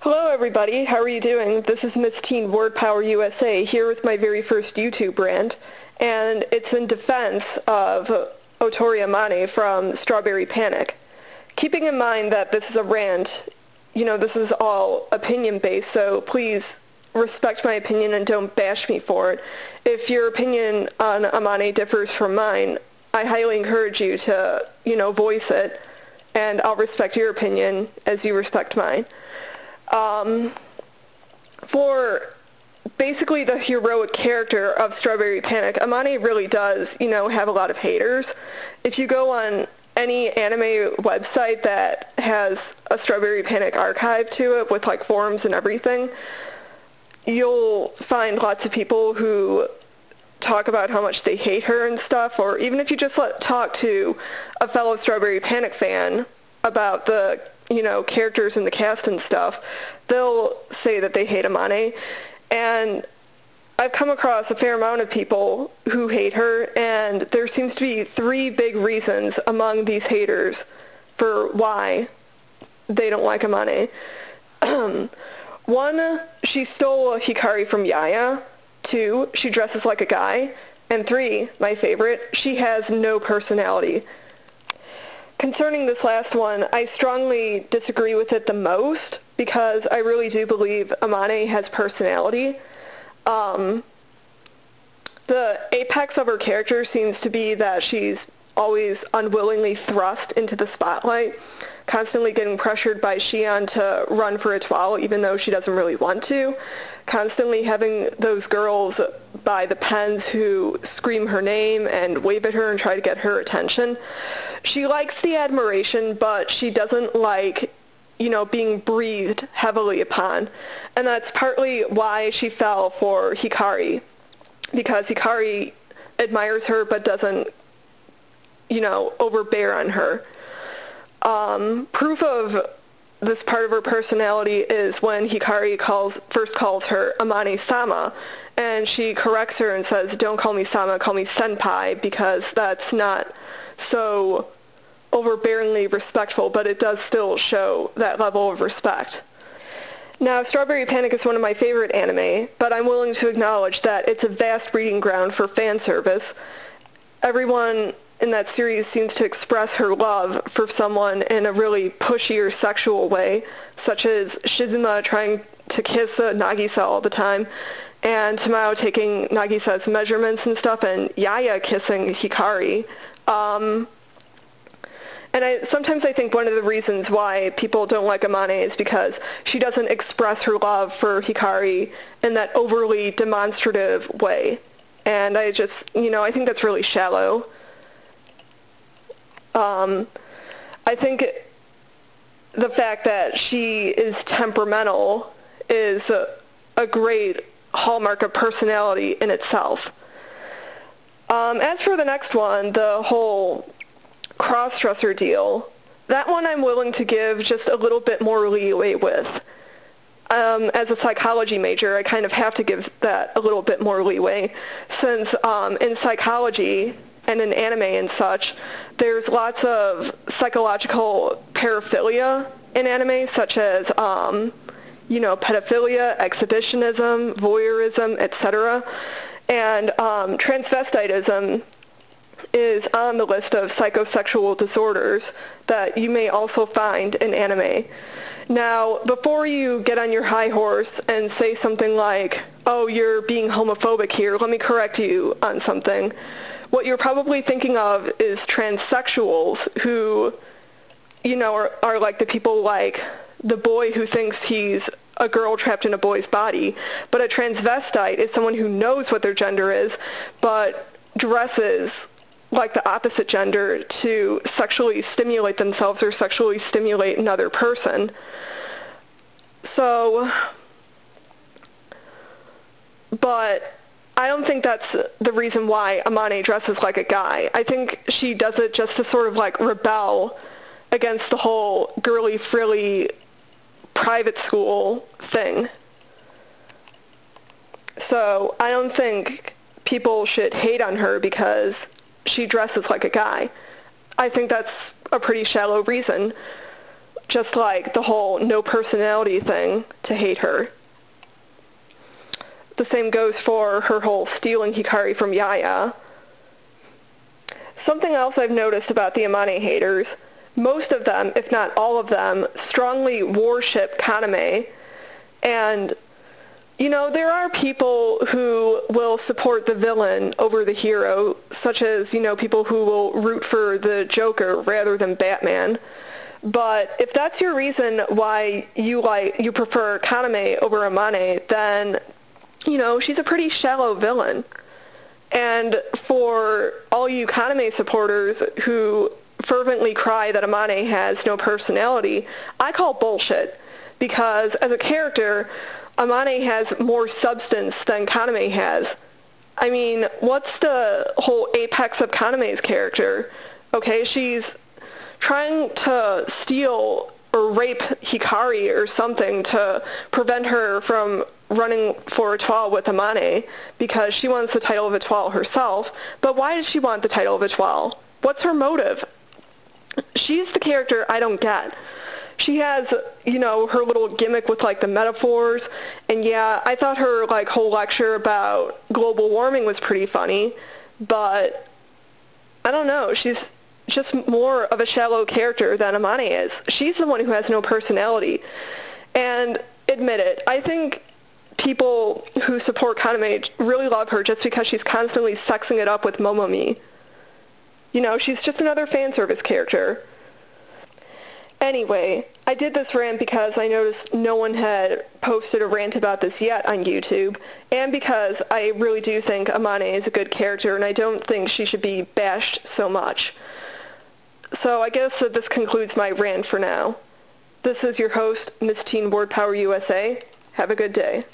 Hello everybody, how are you doing? This is MissTeenWordpowerUSA here with my very first YouTube rant, and it's in defense of Amane from Strawberry Panic. Keeping in mind that this is a rant, this is all opinion-based, so please respect my opinion and don't bash me for it. If your opinion on Amane differs from mine, I highly encourage you to, voice it, and I'll respect your opinion as you respect mine. For basically the heroic character of Strawberry Panic, Amane really does, have a lot of haters. If you go on any anime website that has a Strawberry Panic archive to it with like forums and everything, you'll find lots of people who talk about how much they hate her and stuff, or even if you just talk to a fellow Strawberry Panic fan about the characters in the cast and stuff, they'll say that they hate Amane. And I've come across a fair amount of people who hate her, and there seems to be three big reasons among these haters for why they don't like Amane. One, she stole Hikari from Yaya. Two, she dresses like a guy. And three, my favorite, she has no personality. Concerning this last one, I strongly disagree with it the most because I really do believe Amane has personality. The apex of her character seems to be that she's always unwillingly thrust into the spotlight, constantly getting pressured by Shion to run for its while even though she doesn't really want to, constantly having those girls by the pens who scream her name and wave at her and try to get her attention. She likes the admiration, but she doesn't like, being breathed heavily upon. And that's partly why she fell for Hikari, because Hikari admires her but doesn't, overbear on her. Proof of this part of her personality is when Hikari first calls her Amane-sama, and she corrects her and says, "Don't call me Sama, call me Senpai," because that's not so overbearingly respectful, but it does still show that level of respect. Now, Strawberry Panic is one of my favorite anime, but I'm willing to acknowledge that it's a vast breeding ground for fan service. Everyone in that series seems to express her love for someone in a really pushy or sexual way, such as Shizuma trying to kiss Nagisa all the time, and Tamao taking Nagisa's measurements and stuff, and Yaya kissing Hikari. And sometimes I think one of the reasons why people don't like Amane is because she doesn't express her love for Hikari in that overly demonstrative way. And I just, I think that's really shallow. I think the fact that she is temperamental is a great hallmark of personality in itself. As for the next one, the whole cross-dresser deal, that one I'm willing to give just a little bit more leeway with. As a psychology major, I kind of have to give that a little bit more leeway, since in psychology and in anime and such, there's lots of psychological paraphilia in anime, such as, pedophilia, exhibitionism, voyeurism, etc. And transvestitism is on the list of psychosexual disorders that you may also find in anime. Now, before you get on your high horse and say something like, "Oh, you're being homophobic here, let me correct you on something," what you're probably thinking of is transsexuals who, are like the people like the boy who thinks he's a girl trapped in a boy's body. But a transvestite is someone who knows what their gender is, but dresses like the opposite gender to sexually stimulate themselves or sexually stimulate another person. So, but I don't think that's the reason why Amane dresses like a guy. I think she does it just to sort of like rebel against the whole girly frilly private school thing. So I don't think people should hate on her because she dresses like a guy. I think that's a pretty shallow reason. just like the whole no personality thing, to hate her. The same goes for her whole stealing Hikari from Yaya. Something else I've noticed about the Amane haters, most of them, if not all of them, strongly worship Kaname. And, you know, there are people who will support the villain over the hero, such as, you know, people who will root for the Joker rather than Batman. But if that's your reason why you prefer Kaname over Amane, then, you know, she's a pretty shallow villain. And for all you Kaname supporters who fervently cry that Amane has no personality, I call bullshit. Because as a character, Amane has more substance than Kaname has. I mean, what's the whole apex of Kaname's character? Okay, she's trying to steal or rape Hikari or something to prevent her from running for Étoile with Amane because she wants the title of Étoile herself. But why does she want the title of Étoile? What's her motive? She's the character I don't get. She has, you know, her little gimmick with, like, the metaphors, and yeah, I thought her, like, whole lecture about global warming was pretty funny, but I don't know, she's just more of a shallow character than Amane is. She's the one who has no personality, and admit it, I think people who support Kaname really love her just because she's constantly sexing it up with Momomi. You know, she's just another fan service character. Anyway, I did this rant because I noticed no one had posted a rant about this yet on YouTube, and because I really do think Amane is a good character and I don't think she should be bashed so much. So I guess that this concludes my rant for now. This is your host, MissTeenWordpowerUSA. Have a good day.